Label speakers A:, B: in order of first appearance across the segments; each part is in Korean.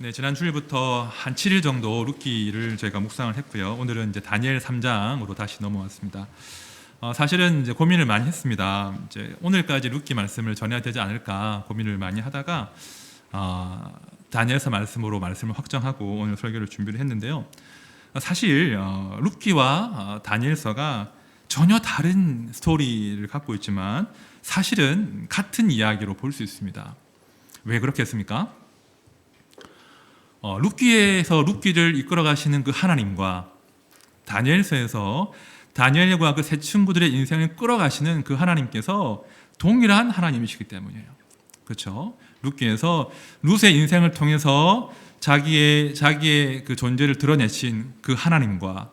A: 네, 지난 주일부터 한 7일 정도 룻기를 저희가 묵상을 했고요. 오늘은 이제 다니엘 3장으로 다시 넘어왔습니다. 사실은 이제 고민을 많이 했습니다. 이제 오늘까지 룻기 말씀을 전해야 되지 않을까 고민을 많이 하다가 다니엘서 말씀으로 말씀을 확정하고 오늘 설교를 준비를 했는데요. 사실 룻기와 다니엘서가 전혀 다른 스토리를 갖고 있지만 사실은 같은 이야기로 볼 수 있습니다. 왜 그렇게 했습니까? 룻기에서 룻기를 이끌어 가시는 그 하나님과 다니엘서에서 다니엘과 그 세 친구들의 인생을 끌어가시는 그 하나님께서 동일한 하나님이시기 때문이에요. 그렇죠? 룻기에서 룻의 인생을 통해서 자기의 그 존재를 드러내신 그 하나님과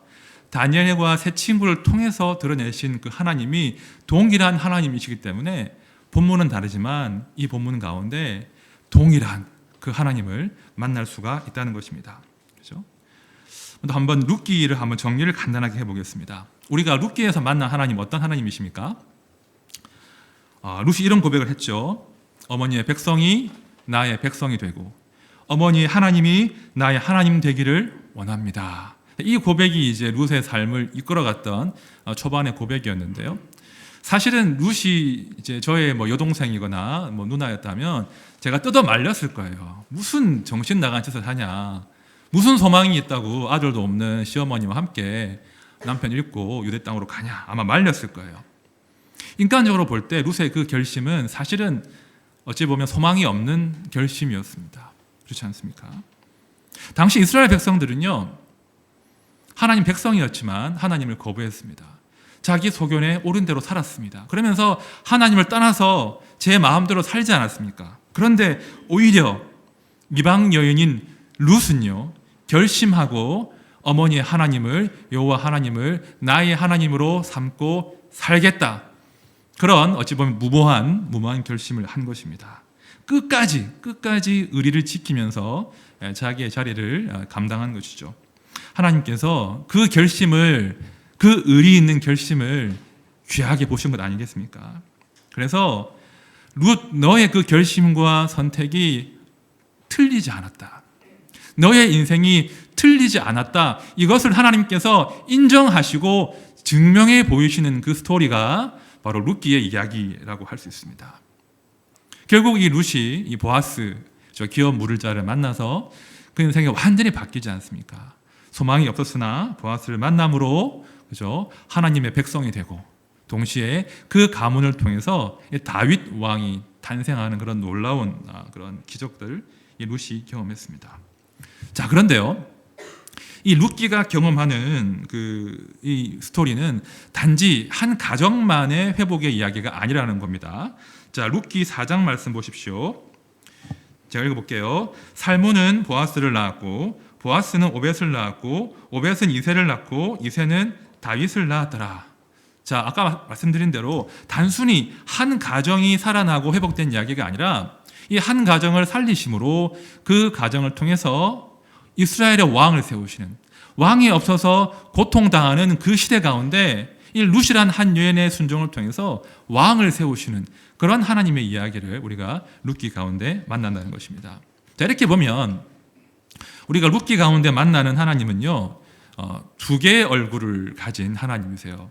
A: 다니엘과 세 친구를 통해서 드러내신 그 하나님이 동일한 하나님이시기 때문에 본문은 다르지만 이 본문 가운데 동일한 그 하나님을 만날 수가 있다는 것입니다. 그렇죠? 한번 룻기를 한번 정리를 간단하게 해보겠습니다. 우리가 룻기에서 만난 하나님 어떤 하나님이십니까? 룻이 이런 고백을 했죠. 어머니의 백성이 나의 백성이 되고 어머니의 하나님이 나의 하나님 되기를 원합니다. 이 고백이 이제 룻의 삶을 이끌어갔던 초반의 고백이었는데요. 사실은 룻이 이제 저의 여동생이거나 누나였다면 제가 뜯어 말렸을 거예요. 무슨 정신 나간 짓을 하냐, 무슨 소망이 있다고 아들도 없는 시어머니와 함께 남편 잃고 유대 땅으로 가냐, 아마 말렸을 거예요. 인간적으로 볼 때 룻의 그 결심은 사실은 어찌 보면 소망이 없는 결심이었습니다. 그렇지 않습니까? 당시 이스라엘 백성들은요, 하나님 백성이었지만 하나님을 거부했습니다. 자기 소견에 옳은 대로 살았습니다. 그러면서 하나님을 떠나서 제 마음대로 살지 않았습니까? 그런데 오히려 이방 여인인 룻은요, 결심하고 어머니의 하나님을, 여호와 하나님을 나의 하나님으로 삼고 살겠다. 그런 어찌 보면 무모한 결심을 한 것입니다. 끝까지 의리를 지키면서 자기의 자리를 감당한 것이죠. 하나님께서 그 결심을, 그 의리 있는 결심을 귀하게 보신 것 아니겠습니까? 그래서 룻, 너의 그 결심과 선택이 틀리지 않았다. 너의 인생이 틀리지 않았다. 이것을 하나님께서 인정하시고 증명해 보이시는 그 스토리가 바로 룻기의 이야기라고 할 수 있습니다. 결국 이 룻이 이 보아스, 저 기업 물을 자를 만나서 그 인생이 완전히 바뀌지 않습니까? 소망이 없었으나 보아스를 만남으로, 그죠? 하나님의 백성이 되고 동시에 그 가문을 통해서 다윗 왕이 탄생하는 그런 놀라운 그런 기적들 이 룻이 경험했습니다. 자, 그런데요, 이 룻기가 경험하는 이 스토리는 단지 한 가정만의 회복의 이야기가 아니라는 겁니다. 자, 룻기 4장 말씀 보십시오. 제가 읽어볼게요. 살몬은 보아스를 낳았고 보아스는 오벳을 낳았고 오벳은 이새를 낳고 이새는 다윗을 낳았더라. 자, 아까 말씀드린 대로 단순히 한 가정이 살아나고 회복된 이야기가 아니라 이 한 가정을 살리심으로 그 가정을 통해서 이스라엘의 왕을 세우시는, 왕이 없어서 고통당하는 그 시대 가운데 이 룻이란 한 여인의 순종을 통해서 왕을 세우시는 그런 하나님의 이야기를 우리가 룻기 가운데 만난다는 것입니다. 자, 이렇게 보면 우리가 룻기 가운데 만나는 하나님은요, 두 개의 얼굴을 가진 하나님이세요.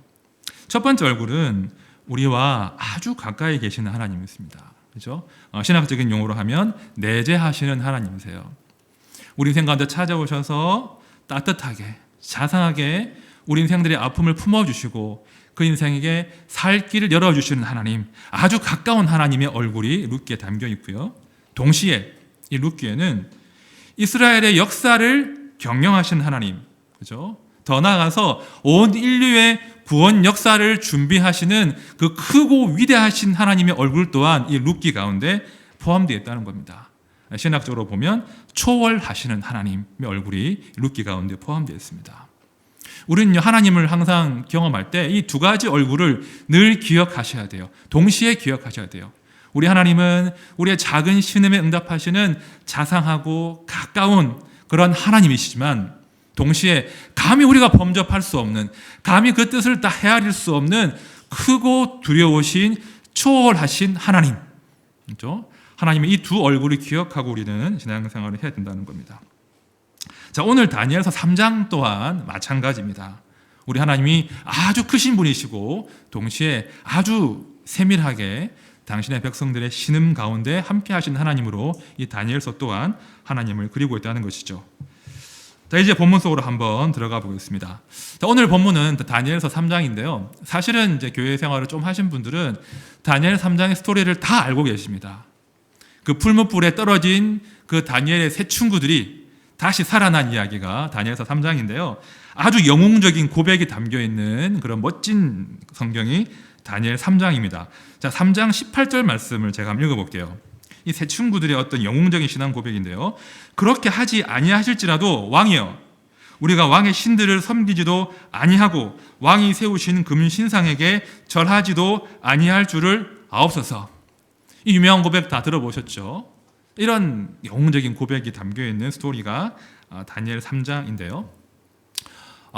A: 첫 번째 얼굴은 우리와 아주 가까이 계시는 하나님이십니다. 그렇죠? 신학적인 용어로 하면 내재하시는 하나님이세요. 우리 인생 가운데 찾아오셔서 따뜻하게, 자상하게 우리 인생들의 아픔을 품어주시고 그 인생에게 살 길을 열어주시는 하나님, 아주 가까운 하나님의 얼굴이 룻기에 담겨 있고요. 동시에 이 룻기에는 이스라엘의 역사를 경영하시는 하나님, 그죠? 더 나아가서 온 인류의 구원 역사를 준비하시는 그 크고 위대하신 하나님의 얼굴 또한 이 룻기 가운데 포함되어 있다는 겁니다. 신학적으로 보면 초월하시는 하나님의 얼굴이 룻기 가운데 포함되어 있습니다. 우리는 하나님을 항상 경험할 때 이 두 가지 얼굴을 늘 기억하셔야 돼요. 동시에 기억하셔야 돼요. 우리 하나님은 우리의 작은 신음에 응답하시는 자상하고 가까운 그런 하나님이시지만 동시에 감히 우리가 범접할 수 없는, 감히 그 뜻을 다 헤아릴 수 없는 크고 두려우신 초월하신 하나님, 그렇죠? 하나님의 이 두 얼굴을 기억하고 우리는 신앙생활을 해야 된다는 겁니다. 자, 오늘 다니엘서 3장 또한 마찬가지입니다. 우리 하나님이 아주 크신 분이시고 동시에 아주 세밀하게 당신의 백성들의 신음 가운데 함께 하신 하나님으로 이 다니엘서 또한 하나님을 그리고 있다는 것이죠. 자, 이제 본문 속으로 한번 들어가 보겠습니다. 자, 오늘 본문은 다니엘서 3장인데요. 사실은 이제 교회 생활을 좀 하신 분들은 다니엘 3장의 스토리를 다 알고 계십니다. 그 풀무불에 떨어진 그 다니엘의 세 친구들이 다시 살아난 이야기가 다니엘서 3장인데요. 아주 영웅적인 고백이 담겨 있는 그런 멋진 성경이 다니엘 3장입니다. 자, 3장 18절 말씀을 제가 한번 읽어볼게요. 이 세 친구들의 어떤 영웅적인 신앙 고백인데요. 그렇게 하지 아니하실지라도 왕이여, 우리가 왕의 신들을 섬기지도 아니하고 왕이 세우신 금신상에게 절하지도 아니할 줄을 아옵소서. 이 유명한 고백 다 들어보셨죠? 이런 영웅적인 고백이 담겨있는 스토리가 다니엘 3장인데요.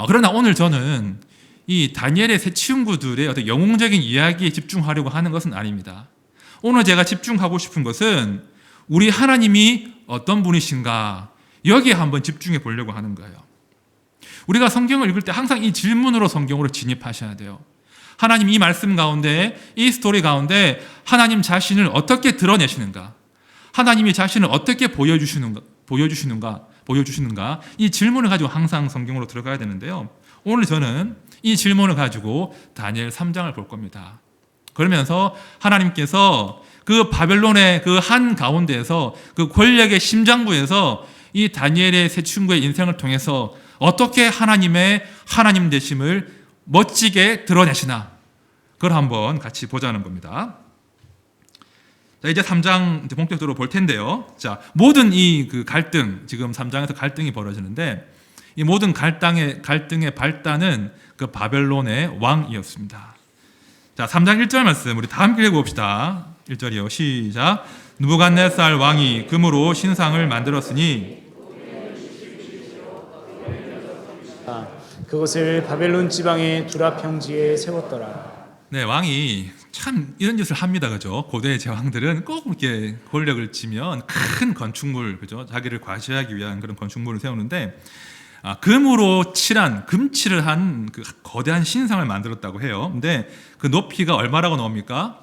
A: 그러나 오늘 저는 이 다니엘의 세 친구들의 어떤 영웅적인 이야기에 집중하려고 하는 것은 아닙니다. 오늘 제가 집중하고 싶은 것은 우리 하나님이 어떤 분이신가, 여기에 한번 집중해 보려고 하는 거예요. 우리가 성경을 읽을 때 항상 이 질문으로 성경으로 진입하셔야 돼요. 하나님 이 말씀 가운데, 이 스토리 가운데 하나님 자신을 어떻게 드러내시는가, 하나님이 자신을 어떻게 보여주시는가, 이 질문을 가지고 항상 성경으로 들어가야 되는데요. 오늘 저는 이 질문을 가지고 다니엘 3장을 볼 겁니다. 그러면서 하나님께서 그 바벨론의 그 한 가운데에서 그 권력의 심장부에서 이 다니엘의 세 친구의 인생을 통해서 어떻게 하나님의 하나님 되심을 멋지게 드러내시나, 그걸 한번 같이 보자는 겁니다. 자, 이제 3장 이제 본격적으로 볼 텐데요. 자, 모든 이 그 갈등, 지금 3장에서 갈등이 벌어지는데 이 모든 갈등의 발단은 그 바벨론의 왕이었습니다. 자, 3장 1절 말씀 우리 다 함께 읽어봅시다. 1절이요. 시작. 느부갓네살 왕이 금으로 신상을 만들었으니
B: 그것을 바벨론 지방의 두라 평지에 세웠더라.
A: 네, 왕이 참 이런 짓을 합니다. 그죠? 고대의 제왕들은 꼭 이렇게 권력을 쥐면 큰 건축물, 그죠? 자기를 과시하기 위한 그런 건축물을 세우는데 금으로 칠한, 금칠을 한 그 거대한 신상을 만들었다고 해요. 근데 그 높이가 얼마라고 나옵니까?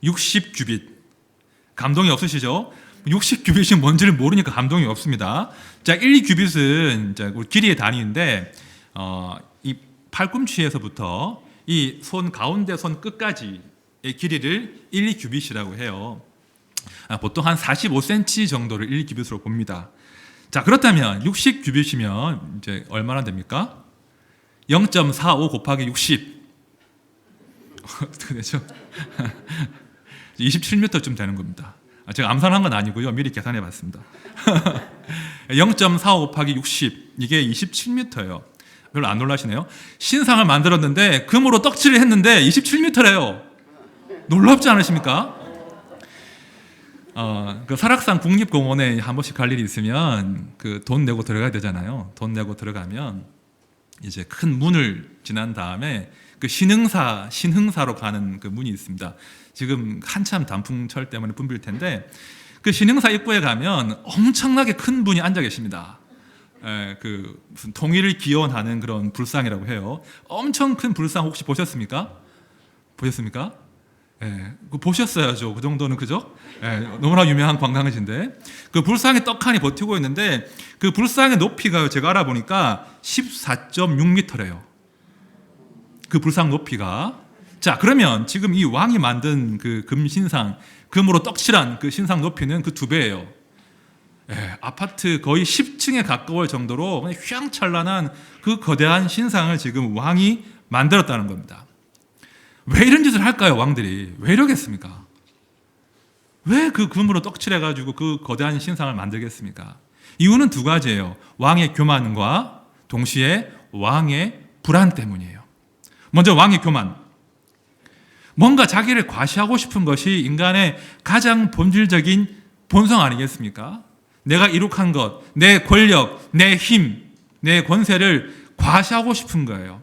A: 60규빗. 감동이 없으시죠? 60규빗이 뭔지를 모르니까 감동이 없습니다. 자, 1규빗은 이제 길이의 단위인데, 이 팔꿈치에서부터 이 손 가운데 손 끝까지의 길이를 1규빗이라고 해요. 보통 한 45cm 정도를 1규빗으로 봅니다. 자, 그렇다면 60규빗이면 이제 얼마나 됩니까? 0.45 곱하기 60 어떻게 되죠? 27m쯤 되는 겁니다. 제가 암산한 건 아니고요. 미리 계산해 봤습니다. 0.45 곱하기 60 이게 27m예요. 별로 안 놀라시네요. 신상을 만들었는데 금으로 떡칠을 했는데 27m래요. 놀랍지 않으십니까? 그 설악산 국립공원에 한 번씩 갈 일이 있으면 그 돈 내고 들어가야 되잖아요. 돈 내고 들어가면 이제 큰 문을 지난 다음에 그 신흥사로 가는 그 문이 있습니다. 지금 한참 단풍철 때문에 붐빌 텐데 그 신흥사 입구에 가면 엄청나게 큰 분이 앉아 계십니다. 그 무슨 통일을 기원하는 그런 불상이라고 해요. 엄청 큰 불상 혹시 보셨습니까? 보셨습니까? 그 보셨어야죠. 그 정도는, 그죠? 너무나 유명한 관광지인데 그 불상이 떡하니 버티고 있는데 그 불상의 높이가 제가 알아보니까 14.6m래요. 그 불상 높이가. 자, 그러면 지금 이 왕이 만든 그 금신상, 금으로 떡칠한 그 신상 높이는 그 2배예요. 아파트 거의 10층에 가까울 정도로 그냥 휘황찬란한 그 거대한 신상을 지금 왕이 만들었다는 겁니다. 왜 이런 짓을 할까요, 왕들이? 왜 이러겠습니까? 왜 그 금으로 떡칠해가지고 그 거대한 신상을 만들겠습니까? 이유는 2가지예요. 왕의 교만과 동시에 왕의 불안 때문이에요. 먼저 왕의 교만. 뭔가 자기를 과시하고 싶은 것이 인간의 가장 본질적인 본성 아니겠습니까? 내가 이룩한 것, 내 권력, 내 힘, 내 권세를 과시하고 싶은 거예요.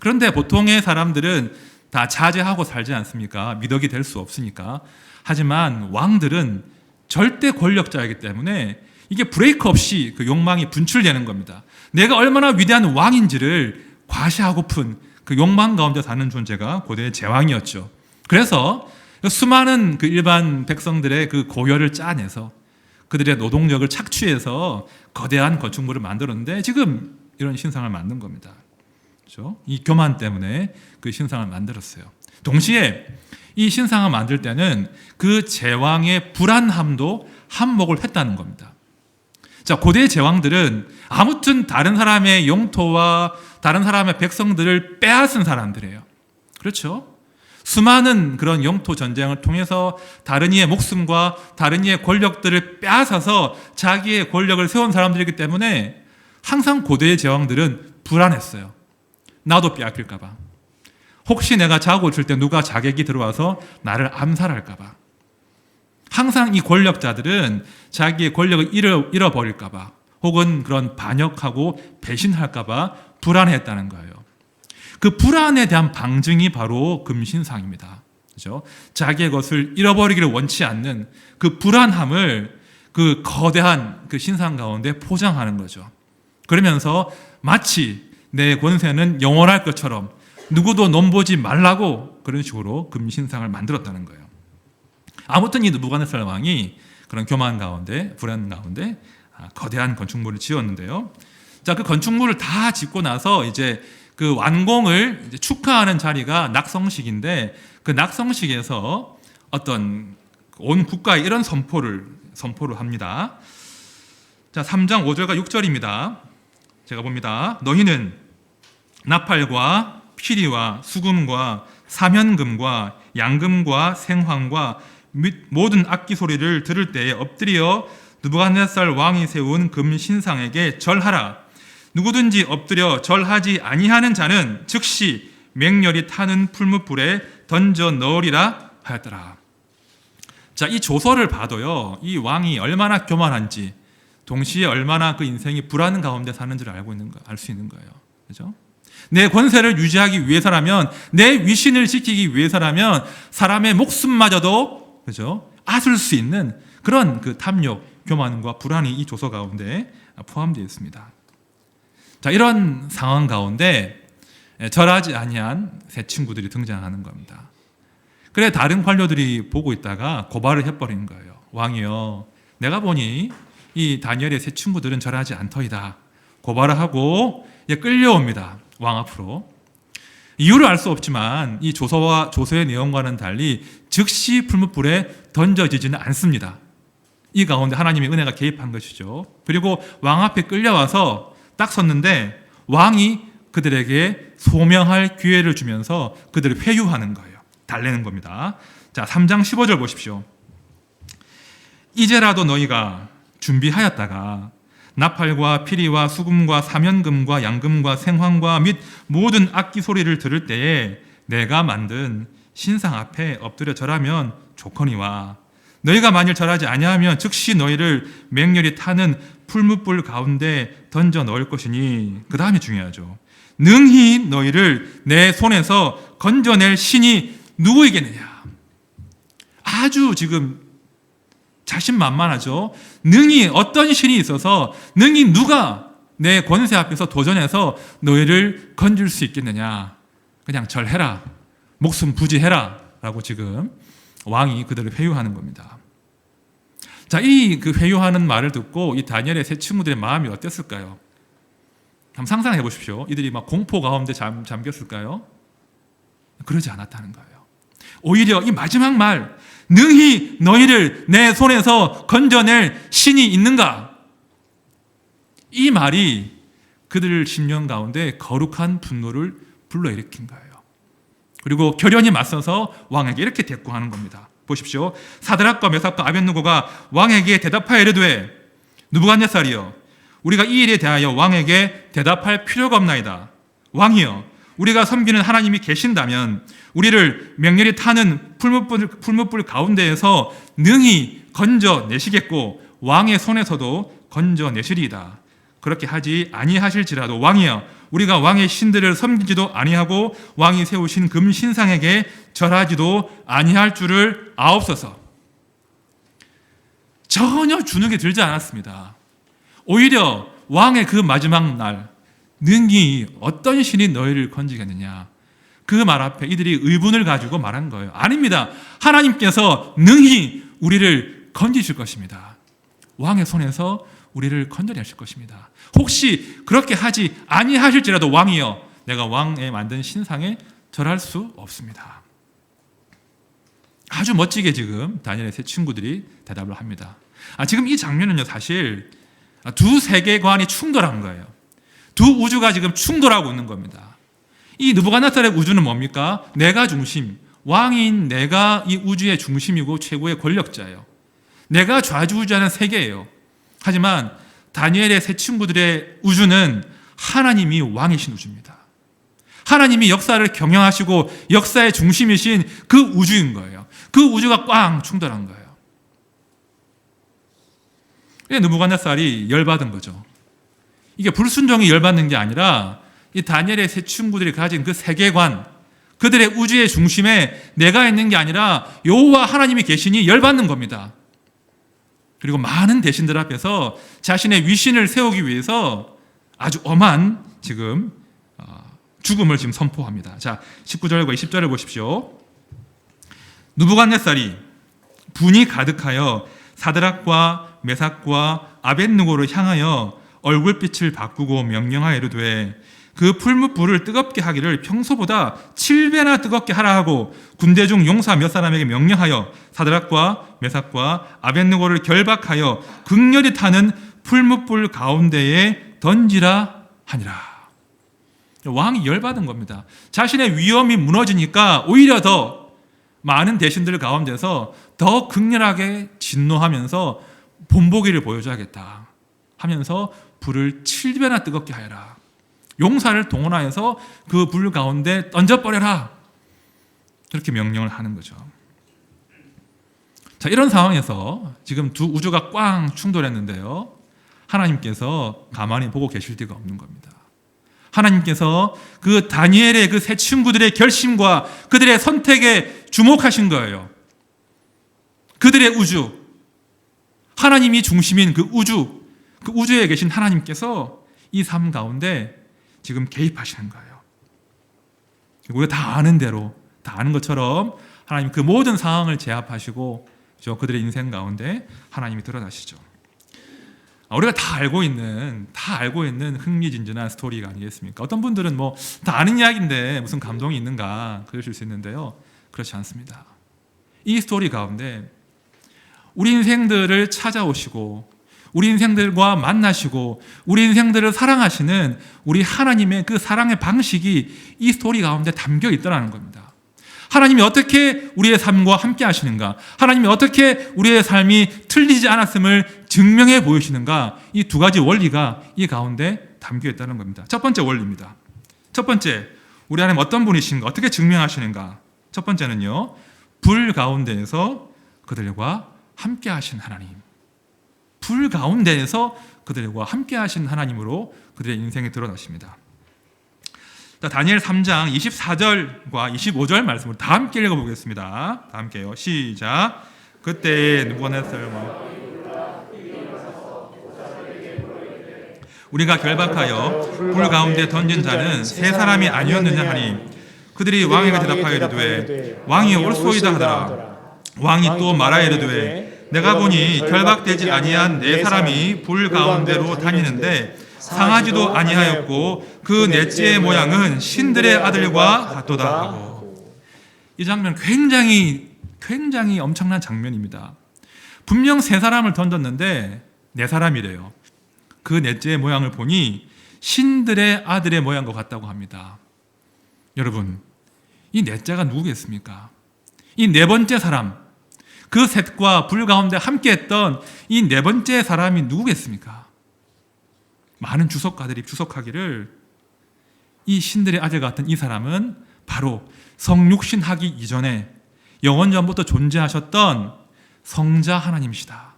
A: 그런데 보통의 사람들은 다 자제하고 살지 않습니까? 미덕이 될 수 없으니까. 하지만 왕들은 절대 권력자이기 때문에 이게 브레이크 없이 그 욕망이 분출되는 겁니다. 내가 얼마나 위대한 왕인지를 과시하고픈 그 욕망 가운데 사는 존재가 고대의 제왕이었죠. 그래서 수많은 그 일반 백성들의 그 고열을 짜내서 그들의 노동력을 착취해서 거대한 건축물을 만들었는데 지금 이런 신상을 만든 겁니다. 그렇죠? 이 교만 때문에 그 신상을 만들었어요. 동시에 이 신상을 만들 때는 그 제왕의 불안함도 한몫을 했다는 겁니다. 자, 고대 제왕들은 아무튼 다른 사람의 영토와 다른 사람의 백성들을 빼앗은 사람들이에요. 그렇죠? 수많은 그런 영토 전쟁을 통해서 다른 이의 목숨과 다른 이의 권력들을 빼앗아서 자기의 권력을 세운 사람들이기 때문에 항상 고대의 제왕들은 불안했어요. 나도 빼앗길까 봐. 혹시 내가 자고 있을 때 누가 자객이 들어와서 나를 암살할까 봐. 항상 이 권력자들은 자기의 권력을 잃어버릴까 봐 혹은 그런 반역하고 배신할까 봐 불안해했다는 거예요. 그 불안에 대한 방증이 바로 금신상입니다. 그렇죠? 자기의 것을 잃어버리기를 원치 않는 그 불안함을 그 거대한 그 신상 가운데 포장하는 거죠. 그러면서 마치 내 권세는 영원할 것처럼 누구도 넘보지 말라고 그런 식으로 금신상을 만들었다는 거예요. 아무튼 이 느부갓네살 왕이 그런 교만 가운데, 불안 가운데 거대한 건축물을 지었는데요. 자, 그 건축물을 다 짓고 나서 이제 그 완공을 이제 축하하는 자리가 낙성식인데 그 낙성식에서 어떤 온 국가에 이런 선포를 합니다. 자, 3장 5절과 6절입니다. 제가 봅니다. 너희는 나팔과 피리와 수금과 사면금과 양금과 생황과 및 모든 악기 소리를 들을 때에 엎드려 느부갓네살 왕이 세운 금 신상에게 절하라. 누구든지 엎드려 절하지 아니하는 자는 즉시 맹렬히 타는 풀무불에 던져 넣으리라 하였더라. 자, 이 조서를 봐도요, 이 왕이 얼마나 교만한지, 동시에 얼마나 그 인생이 불안 가운데 사는지를 알 수 있는 거예요. 그렇죠? 내 권세를 유지하기 위해서라면, 내 위신을 지키기 위해서라면 사람의 목숨마저도 그죠? 앗을 수 있는 그런 그 탐욕, 교만과 불안이 이 조서 가운데 포함되어 있습니다. 자, 이런 상황 가운데 절하지 아니한 새 친구들이 등장하는 겁니다. 그래 다른 관료들이 보고 있다가 고발을 해버리는 거예요. 왕이요, 내가 보니 이 다니엘의 새 친구들은 절하지 않더이다. 고발을 하고 끌려옵니다. 왕 앞으로. 이유를 알 수 없지만 이 조서의 내용과는 달리 즉시 풀무불에 던져지지는 않습니다. 이 가운데 하나님의 은혜가 개입한 것이죠. 그리고 왕 앞에 끌려와서 딱 섰는데 왕이 그들에게 소명할 기회를 주면서 그들을 회유하는 거예요. 달래는 겁니다. 자, 3장 15절 보십시오. 이제라도 너희가 준비하였다가 나팔과 피리와 수금과 사면금과 양금과 생황과 및 모든 악기 소리를 들을 때에 내가 만든 신상 앞에 엎드려 절하면 좋거니와 너희가 만일 절하지 아니하면 즉시 너희를 맹렬히 타는 풀무불 가운데 던져 넣을 것이니, 그 다음이 중요하죠. 능히 너희를 내 손에서 건져낼 신이 누구이겠느냐. 아주 지금 자신만만하죠. 능히 어떤 신이 있어서 능히 누가 내 권세 앞에서 도전해서 너희를 건질 수 있겠느냐. 그냥 절해라, 목숨 부지해라 라고 지금 왕이 그들을 회유하는 겁니다. 자, 이 그 회유하는 말을 듣고 이 다니엘의 세 친구들의 마음이 어땠을까요? 한번 상상해 보십시오. 이들이 막 공포 가운데 잠겼을까요? 그러지 않았다는 거예요. 오히려 이 마지막 말, 능히 너희를 내 손에서 건져낼 신이 있는가? 이 말이 그들 심령 가운데 거룩한 분노를 불러일으킨 거예요. 그리고 결연히 맞서서 왕에게 이렇게 대꾸하는 겁니다. 보십시오. 사드락과 메삭과 아벳느고가 왕에게 대답하여 이르되, 느부갓네살이여, 우리가 이 일에 대하여 왕에게 대답할 필요가 없나이다. 왕이여, 우리가 섬기는 하나님이 계신다면 우리를 맹렬히 타는 풀무불 가운데에서 능히 건져내시겠고 왕의 손에서도 건져내시리이다. 그렇게 하지 아니하실지라도 왕이여 우리가 왕의 신들을 섬기지도 아니하고 왕이 세우신 금신상에게 절하지도 아니할 줄을 아옵소서. 전혀 주눅이 들지 않았습니다. 오히려 왕의 그 마지막 날 능히 어떤 신이 너희를 건지겠느냐, 그 말 앞에 이들이 의문을 가지고 말한 거예요. 아닙니다. 하나님께서 능히 우리를 건지실 것입니다. 왕의 손에서 우리를 건져내실 것입니다. 혹시 그렇게 하지 아니하실지라도 왕이여 내가 왕의 만든 신상에 절할 수 없습니다. 아주 멋지게 지금 다니엘의 세 친구들이 대답을 합니다. 지금 이 장면은요, 사실 두 세계관이 충돌한 거예요. 두 우주가 지금 충돌하고 있는 겁니다. 이 느부갓네살의 우주는 뭡니까? 내가 중심, 왕인 내가 이 우주의 중심이고 최고의 권력자예요. 내가 좌지우지하는 세계예요. 하지만 다니엘의 세 친구들의 우주는 하나님이 왕이신 우주입니다. 하나님이 역사를 경영하시고 역사의 중심이신 그 우주인 거예요. 그 우주가 꽝 충돌한 거예요. 느부갓네살이 열받은 거죠. 이게 불순종이 열받는 게 아니라 이 다니엘의 세 친구들이 가진 그 세계관, 그들의 우주의 중심에 내가 있는 게 아니라 여호와 하나님이 계시니 열받는 겁니다. 그리고 많은 대신들 앞에서 자신의 위신을 세우기 위해서 아주 엄한 지금 죽음을 지금 선포합니다. 자, 19절과 20절을 보십시오. 느부갓네살이 분이 가득하여 사드락과 메삭과 아벳느고를 향하여 얼굴빛을 바꾸고 명령하여 이르되 그 풀무불을 뜨겁게 하기를 평소보다 7배나 뜨겁게 하라 하고 군대 중 용사 몇 사람에게 명령하여 사드락과 메삭과 아벳느고를 결박하여 극렬히 타는 풀무불 가운데에 던지라 하니라. 왕이 열받은 겁니다. 자신의 위엄이 무너지니까 오히려 더 많은 대신들 가운데서 더 극렬하게 진노하면서 본보기를 보여줘야겠다 하면서 불을 7배나 뜨겁게 하여라. 용사를 동원하여서 그 불 가운데 던져버려라. 그렇게 명령을 하는 거죠. 자, 이런 상황에서 지금 두 우주가 꽝 충돌했는데요. 하나님께서 가만히 보고 계실 리가 없는 겁니다. 하나님께서 그 다니엘의 그 세 친구들의 결심과 그들의 선택에 주목하신 거예요. 그들의 우주, 하나님이 중심인 그 우주에 계신 하나님께서 이 삶 가운데 지금 개입하시는 거예요. 우리가 다 아는 대로, 다 아는 것처럼 하나님 그 모든 상황을 제압하시고 그들의 인생 가운데 하나님이 드러나시죠. 우리가 다 알고 있는 흥미진진한 스토리가 아니겠습니까? 어떤 분들은 뭐 다 아는 이야기인데 무슨 감동이 있는가 그러실 수 있는데요. 그렇지 않습니다. 이 스토리 가운데 우리 인생들을 찾아오시고 우리 인생들과 만나시고 우리 인생들을 사랑하시는 우리 하나님의 그 사랑의 방식이 이 스토리 가운데 담겨 있더라는 겁니다. 하나님이 어떻게 우리의 삶과 함께 하시는가, 하나님이 어떻게 우리의 삶이 틀리지 않았음을 증명해 보이시는가, 이 두 가지 원리가 이 가운데 담겨 있다는 겁니다. 첫 번째 원리입니다. 첫 번째, 우리 하나님 어떤 분이신가, 어떻게 증명하시는가. 첫 번째는요, 불 가운데에서 그들과 함께 하신 하나님, 불 가운데에서 그들과 함께 하신 하나님으로 그들의 인생에 드러나십니다. 자, 다니엘 3장 24절과 25절 말씀을 다 함께 읽어보겠습니다. 다 함께요. 시작. 그때 느부갓네살과 우리가 결박하여 불 가운데 던진 자는 세 사람이 아니었느냐 하니 그들이 왕에게 대답하여 이르되 왕이 옳소이다 하더라. 왕이 또 말하여 이르되 내가 보니 결박되지 아니한 네 사람이 불 가운데로 다니는데 상하지도 아니하였고 그 넷째의 모양은 신들의 아들과 같도다 하고. 이 장면 굉장히 엄청난 장면입니다. 분명 세 사람을 던졌는데 네 사람이래요. 그 넷째의 모양을 보니 신들의 아들의 모양과 같다고 합니다. 여러분, 이 넷째가 누구겠습니까? 이 네 번째 사람, 그 셋과 불 가운데 함께했던 이 네 번째 사람이 누구겠습니까? 많은 주석가들이 주석하기를 이 신들의 아들 같은 이 사람은 바로 성육신하기 이전에 영원전부터 존재하셨던 성자 하나님이시다.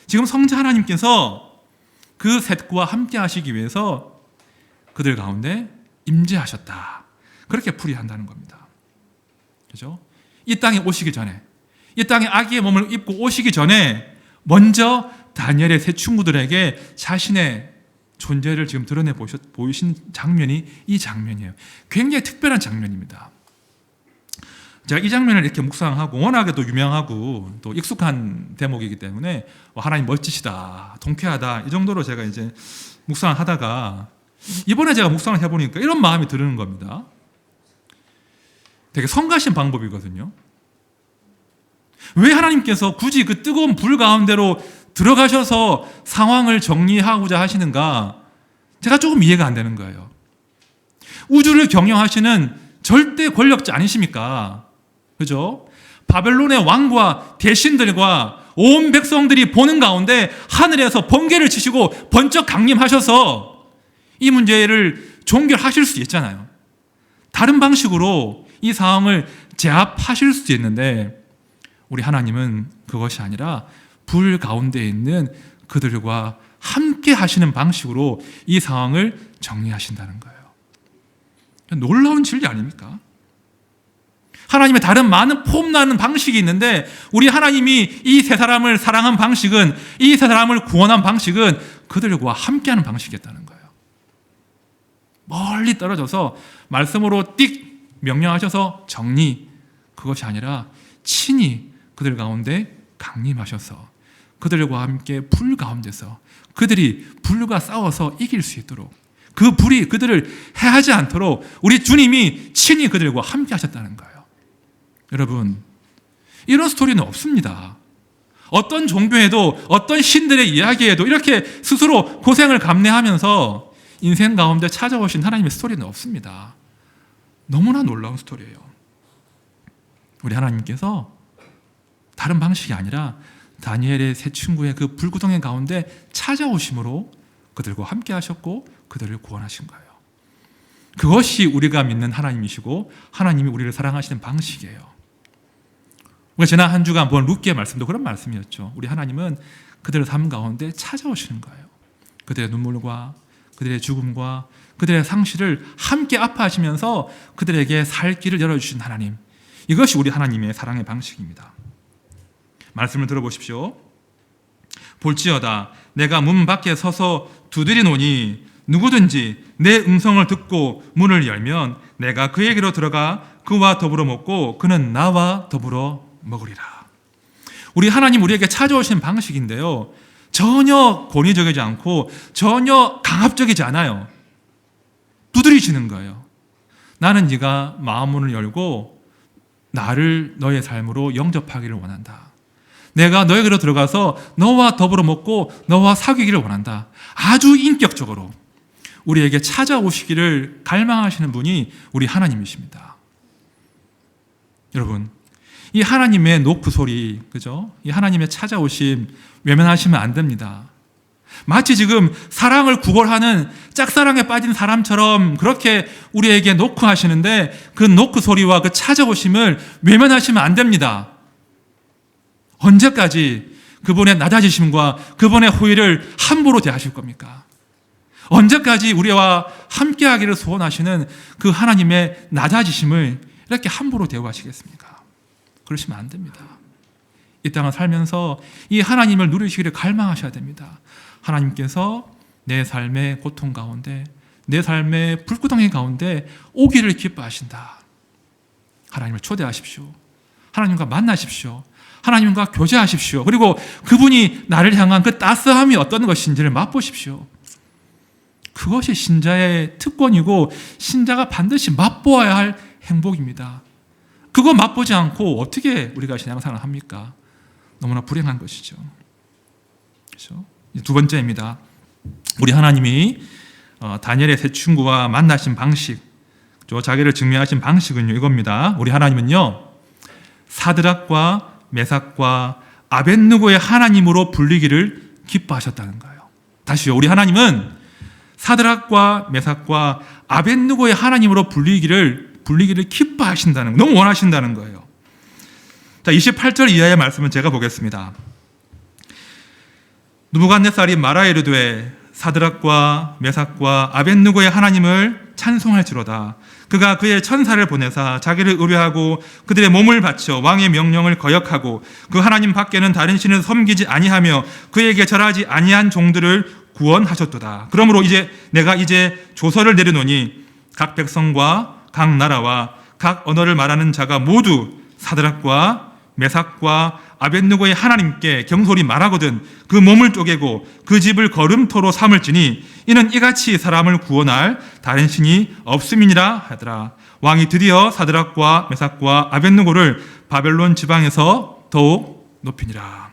A: 지금 성자 하나님께서 그 셋과 함께 하시기 위해서 그들 가운데 임재하셨다. 그렇게 풀이한다는 겁니다. 그죠? 이 땅에 오시기 전에, 이 땅에 아기의 몸을 입고 오시기 전에 먼저 다니엘의 세 친구들에게 자신의 존재를 지금 드러내 보이신 장면이 이 장면이에요. 굉장히 특별한 장면입니다. 제가 이 장면을 이렇게 묵상하고 워낙에도 유명하고 또 익숙한 대목이기 때문에 하나님 멋지시다, 통쾌하다 이 정도로 제가 이제 묵상을 하다가 이번에 제가 묵상을 해보니까 이런 마음이 드는 겁니다. 되게 성가신 방법이거든요. 왜 하나님께서 굳이 그 뜨거운 불 가운데로 들어가셔서 상황을 정리하고자 하시는가? 제가 조금 이해가 안 되는 거예요. 우주를 경영하시는 절대 권력자 아니십니까? 그죠? 바벨론의 왕과 대신들과 온 백성들이 보는 가운데 하늘에서 번개를 치시고 번쩍 강림하셔서 이 문제를 종결하실 수 있잖아요. 다른 방식으로 이 상황을 제압하실 수도 있는데 우리 하나님은 그것이 아니라 불 가운데 있는 그들과 함께 하시는 방식으로 이 상황을 정리하신다는 거예요. 놀라운 진리 아닙니까? 하나님의 다른 많은 폼나는 방식이 있는데 우리 하나님이 이 세 사람을 사랑한 방식은, 이 세 사람을 구원한 방식은 그들과 함께하는 방식이었다는 거예요. 멀리 떨어져서 말씀으로 띡 명령하셔서 정리, 그것이 아니라 친히 그들 가운데 강림하셔서 그들과 함께 불 가운데서 그들이 불과 싸워서 이길 수 있도록, 그 불이 그들을 해하지 않도록 우리 주님이 친히 그들과 함께 하셨다는 거예요. 여러분, 이런 스토리는 없습니다. 어떤 종교에도 어떤 신들의 이야기에도 이렇게 스스로 고생을 감내하면서 인생 가운데 찾아오신 하나님의 스토리는 없습니다. 너무나 놀라운 스토리예요. 우리 하나님께서 다른 방식이 아니라 다니엘의 세 친구의 그 불구덩이 가운데 찾아오심으로 그들과 함께 하셨고 그들을 구원하신 거예요. 그것이 우리가 믿는 하나님이시고 하나님이 우리를 사랑하시는 방식이에요. 우리가 지난 한 주간 본 룻기의 말씀도 그런 말씀이었죠. 우리 하나님은 그들의 삶 가운데 찾아오시는 거예요. 그들의 눈물과 그들의 죽음과 그들의 상실을 함께 아파하시면서 그들에게 살 길을 열어주신 하나님, 이것이 우리 하나님의 사랑의 방식입니다. 말씀을 들어보십시오. 볼지어다 내가 문 밖에 서서 두드리노니 누구든지 내 음성을 듣고 문을 열면 내가 그에게로 들어가 그와 더불어 먹고 그는 나와 더불어 먹으리라. 우리 하나님 우리에게 찾아오신 방식인데요, 전혀 권위적이지 않고 전혀 강압적이지 않아요. 두드리시는 거예요. 나는 네가 마음문을 열고 나를 너의 삶으로 영접하기를 원한다. 내가 너에게로 들어가서 너와 더불어 먹고 너와 사귀기를 원한다. 아주 인격적으로 우리에게 찾아오시기를 갈망하시는 분이 우리 하나님이십니다. 여러분, 이 하나님의 노크 소리, 그죠? 이 하나님의 찾아오심 외면하시면 안 됩니다. 마치 지금 사랑을 구걸하는 짝사랑에 빠진 사람처럼 그렇게 우리에게 노크 하시는데 그 노크 소리와 그 찾아오심을 외면하시면 안 됩니다. 언제까지 그분의 낮아지심과 그분의 호의를 함부로 대하실 겁니까? 언제까지 우리와 함께하기를 소원하시는 그 하나님의 낮아지심을 이렇게 함부로 대우하시겠습니까? 그러시면 안 됩니다. 이 땅을 살면서 이 하나님을 누리시기를 갈망하셔야 됩니다. 하나님께서 내 삶의 고통 가운데, 내 삶의 불구덩이 가운데 오기를 기뻐하신다. 하나님을 초대하십시오. 하나님과 만나십시오. 하나님과 교제하십시오. 그리고 그분이 나를 향한 그 따스함이 어떤 것인지를 맛보십시오. 그것이 신자의 특권이고 신자가 반드시 맛보아야 할 행복입니다. 그거 맛보지 않고 어떻게 우리가 신앙생활을 합니까? 너무나 불행한 것이죠. 그렇죠? 두 번째입니다. 우리 하나님이 다니엘의 세 친구와 만나신 방식, 자기를 증명하신 방식은요, 이겁니다. 우리 하나님은요, 사드락과 메삭과 아벳느고의 하나님으로 불리기를 기뻐하셨다는 거예요. 다시요, 우리 하나님은 사드락과 메삭과 아벳느고의 하나님으로 불리기를 기뻐하신다는, 너무 원하신다는 거예요. 자, 28절 이하의 말씀은 제가 보겠습니다. 느부갓네살이 말하여 이르되 사드락과 메삭과 아벳느고의 하나님을 찬송할지로다. 그가 그의 천사를 보내사 자기를 의뢰하고 그들의 몸을 바쳐 왕의 명령을 거역하고 그 하나님 밖에는 다른 신을 섬기지 아니하며 그에게 절하지 아니한 종들을 구원하셨도다. 그러므로 내가 조서를 내려놓으니 각 백성과 각 나라와 각 언어를 말하는 자가 모두 사드락과 메삭과 아벳느고의 하나님께 경솔히 말하거든 그 몸을 쪼개고 그 집을 거름토로 삼을지니 이는 이같이 사람을 구원할 다른 신이 없음이니라 하더라. 왕이 드디어 사드락과 메삭과 아벳느고를 바벨론 지방에서 더욱 높이니라.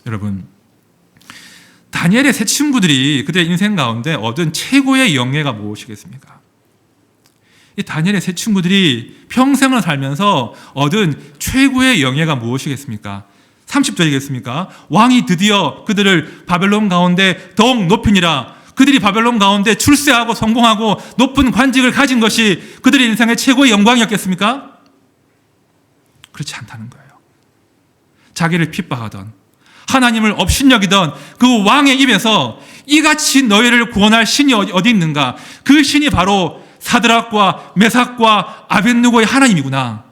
A: 여러분, 다니엘의 세 친구들이 그들의 인생 가운데 얻은 최고의 영예가 무엇이겠습니까? 이 다니엘의 세 친구들이 평생을 살면서 얻은 최고의 영예가 무엇이겠습니까? 30절이겠습니까? 왕이 드디어 그들을 바벨론 가운데 더욱 높이니라. 그들이 바벨론 가운데 출세하고 성공하고 높은 관직을 가진 것이 그들의 인생의 최고의 영광이었겠습니까? 그렇지 않다는 거예요. 자기를 핍박하던 하나님을 업신여기던 그 왕의 입에서 이같이 너희를 구원할 신이 어디 있는가? 그 신이 바로 사드락과 메삭과 아벳느고의 하나님이구나.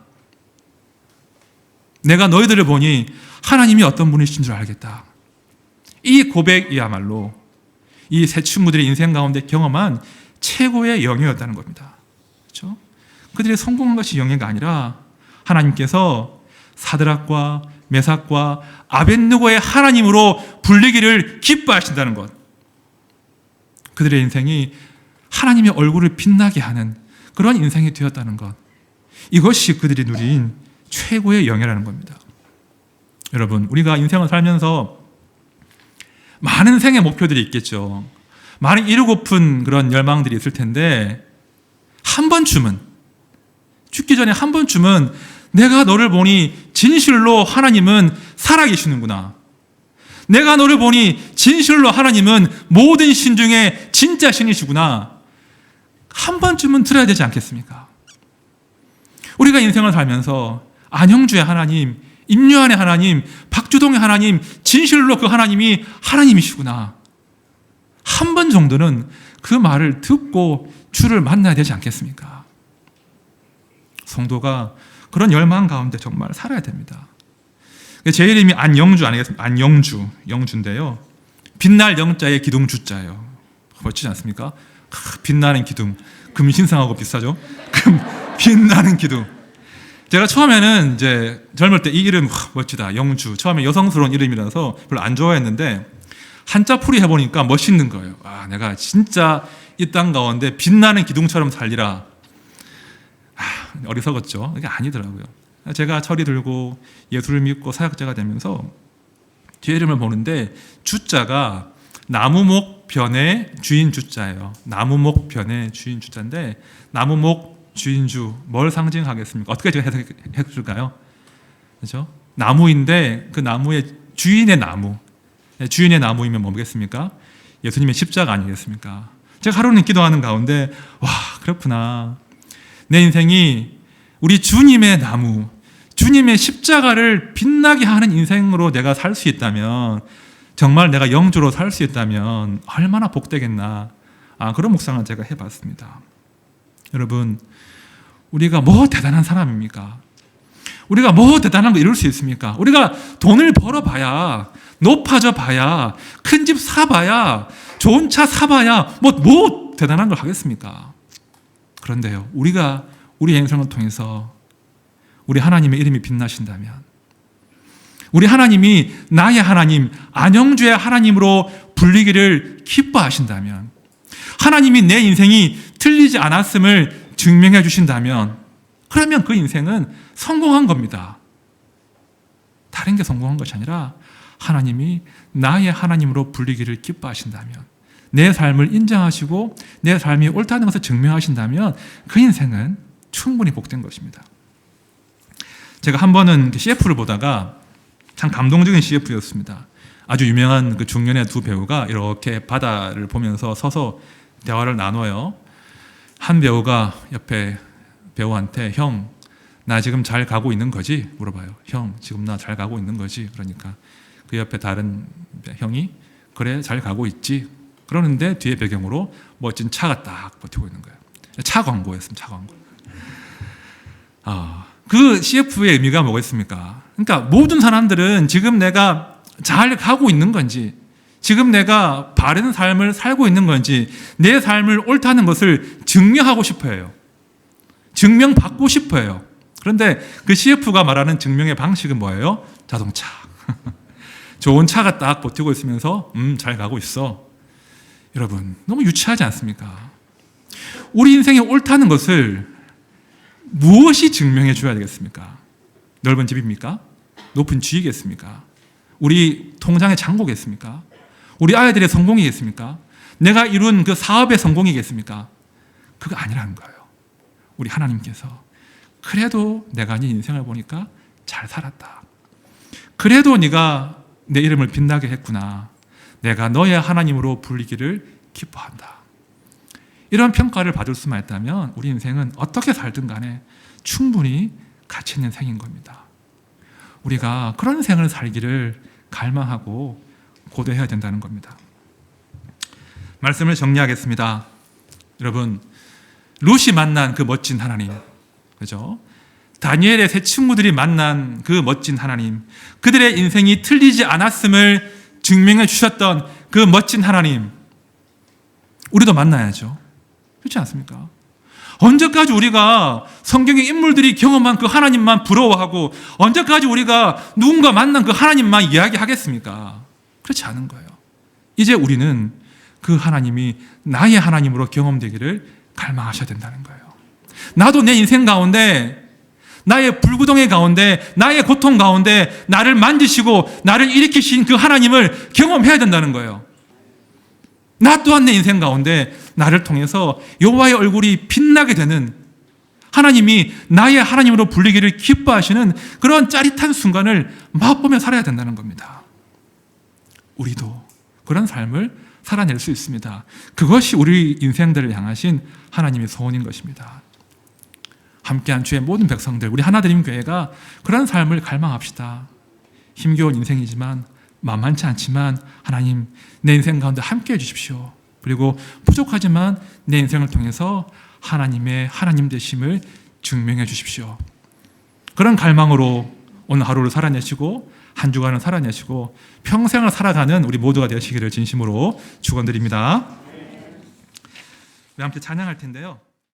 A: 내가 너희들을 보니 하나님이 어떤 분이신 줄 알겠다. 이 고백이야말로 이 세 친구들의 인생 가운데 경험한 최고의 영예였다는 겁니다. 그렇죠? 그들이 성공한 것이 영예가 아니라 하나님께서 사드락과 메삭과 아벳느고의 하나님으로 불리기를 기뻐하신다는 것. 그들의 인생이 하나님의 얼굴을 빛나게 하는 그런 인생이 되었다는 것. 이것이 그들이 누린 최고의 영예라는 겁니다. 여러분, 우리가 인생을 살면서 많은 생의 목표들이 있겠죠. 많은 이루고픈 그런 열망들이 있을 텐데 한 번쯤은, 죽기 전에 한 번쯤은 내가 너를 보니 진실로 하나님은 살아계시는구나. 내가 너를 보니 진실로 하나님은 모든 신 중에 진짜 신이시구나. 한 번쯤은 들어야 되지 않겠습니까? 우리가 인생을 살면서 안형주의 하나님, 임요한의 하나님, 박주동의 하나님, 진실로 그 하나님이 하나님이시구나. 한 번 정도는 그 말을 듣고 주를 만나야 되지 않겠습니까? 성도가 그런 열망 가운데 정말 살아야 됩니다. 제 이름이 안영주 아니겠습니까? 안영주, 영주인데요. 빛날 영자의 기둥 주자예요. 멋지지 않습니까? 빛나는 기둥. 금신상하고 비슷하죠? 빛나는 기둥. 제가 처음에는 이제 젊을 때 이 이름 멋지다, 영주. 처음에 여성스러운 이름이라서 별로 안 좋아했는데 한자 풀이 해보니까 멋있는 거예요. 아, 내가 진짜 이 땅 가운데 빛나는 기둥처럼 살리라. 어리석었죠. 이게 아니더라고요. 제가 철이 들고 예수를 믿고 사역자가 되면서 제 이름을 보는데 주자가 나무목 변의 주인 주자예요. 나무목 변의 주인 주자인데 나무목 주인주 뭘 상징하겠습니까? 어떻게 제가 해석할까요? 그렇죠? 나무인데 그 나무의 주인의 나무, 주인의 나무이면 뭐겠습니까? 예수님의 십자가 아니겠습니까? 제가 하루는 기도하는 가운데 와, 그렇구나. 내 인생이 우리 주님의 나무, 주님의 십자가를 빛나게 하는 인생으로 내가 살 수 있다면, 정말 내가 영주로 살 수 있다면 얼마나 복되겠나. 그런 묵상을 제가 해봤습니다. 여러분, 우리가 뭐 대단한 사람입니까? 우리가 뭐 대단한 거 이룰 수 있습니까? 우리가 돈을 벌어봐야, 높아져 봐야, 큰 집 사봐야, 좋은 차 사봐야 뭐 대단한 걸 하겠습니까? 그런데요, 우리가 우리 인생을 통해서 우리 하나님의 이름이 빛나신다면, 우리 하나님이 나의 하나님, 안영주의 하나님으로 불리기를 기뻐하신다면, 하나님이 내 인생이 틀리지 않았음을 증명해 주신다면, 그러면 그 인생은 성공한 겁니다. 다른 게 성공한 것이 아니라 하나님이 나의 하나님으로 불리기를 기뻐하신다면, 내 삶을 인정하시고 내 삶이 옳다는 것을 증명하신다면 그 인생은 충분히 복된 것입니다. 제가 한 번은 CF를 보다가 참 감동적인 CF였습니다. 아주 유명한 그 중년의 두 배우가 이렇게 바다를 보면서 서서 대화를 나눠요. 한 배우가 옆에 배우한테 형, 나 지금 잘 가고 있는 거지? 물어봐요. 형, 지금 나 잘 가고 있는 거지? 그러니까 그 옆에 다른 형이 그래, 잘 가고 있지? 그러는데 뒤에 배경으로 멋진 차가 딱 버티고 있는 거예요. 차 광고였습니다. 차 광고. 그 CF의 의미가 뭐겠습니까? 그러니까 모든 사람들은 지금 내가 잘 가고 있는 건지, 지금 내가 바른 삶을 살고 있는 건지, 내 삶을 옳다는 것을 증명하고 싶어 해요. 증명받고 싶어 해요. 그런데 그 CF가 말하는 증명의 방식은 뭐예요? 자동차. 좋은 차가 딱 버티고 있으면서 잘 가고 있어. 여러분, 너무 유치하지 않습니까? 우리 인생이 옳다는 것을 무엇이 증명해 줘야 되겠습니까? 넓은 집입니까? 높은 쥐이겠습니까? 우리 통장의 잔고겠습니까? 우리 아이들의 성공이겠습니까? 내가 이룬 그 사업의 성공이겠습니까? 그거 아니라는 거예요. 우리 하나님께서 그래도 내가 네 인생을 보니까 잘 살았다. 그래도 네가 내 이름을 빛나게 했구나. 내가 너의 하나님으로 불리기를 기뻐한다. 이런 평가를 받을 수만 있다면 우리 인생은 어떻게 살든 간에 충분히 가치 있는 생인 겁니다. 우리가 그런 생을 살기를 갈망하고 고대해야 된다는 겁니다. 말씀을 정리하겠습니다. 여러분, 룻이 만난 그 멋진 하나님, 그죠? 다니엘의 세 친구들이 만난 그 멋진 하나님, 그들의 인생이 틀리지 않았음을 증명해 주셨던 그 멋진 하나님, 우리도 만나야죠. 그렇지 않습니까? 언제까지 우리가 성경의 인물들이 경험한 그 하나님만 부러워하고, 언제까지 우리가 누군가 만난 그 하나님만 이야기하겠습니까? 그렇지 않은 거예요. 이제 우리는 그 하나님이 나의 하나님으로 경험되기를 갈망하셔야 된다는 거예요. 나도 내 인생 가운데, 나의 불구덩이 가운데, 나의 고통 가운데 나를 만지시고 나를 일으키신 그 하나님을 경험해야 된다는 거예요. 나 또한 내 인생 가운데 나를 통해서 여호와의 얼굴이 빛나게 되는, 하나님이 나의 하나님으로 불리기를 기뻐하시는 그런 짜릿한 순간을 맛보며 살아야 된다는 겁니다. 우리도 그런 삶을 살아낼 수 있습니다. 그것이 우리 인생들을 향하신 하나님의 소원인 것입니다. 함께한 주의 모든 백성들, 우리 하나드림 교회가 그런 삶을 갈망합시다. 힘겨운 인생이지만, 만만치 않지만 하나님 내 인생 가운데 함께해 주십시오. 그리고 부족하지만 내 인생을 통해서 하나님의 하나님 되심을 증명해 주십시오. 그런 갈망으로 오늘 하루를 살아내시고 한 주간을 살아내시고 평생을 살아가는 우리 모두가 되시기를 진심으로 축원드립니다. 우리 함께 찬양할 텐데요.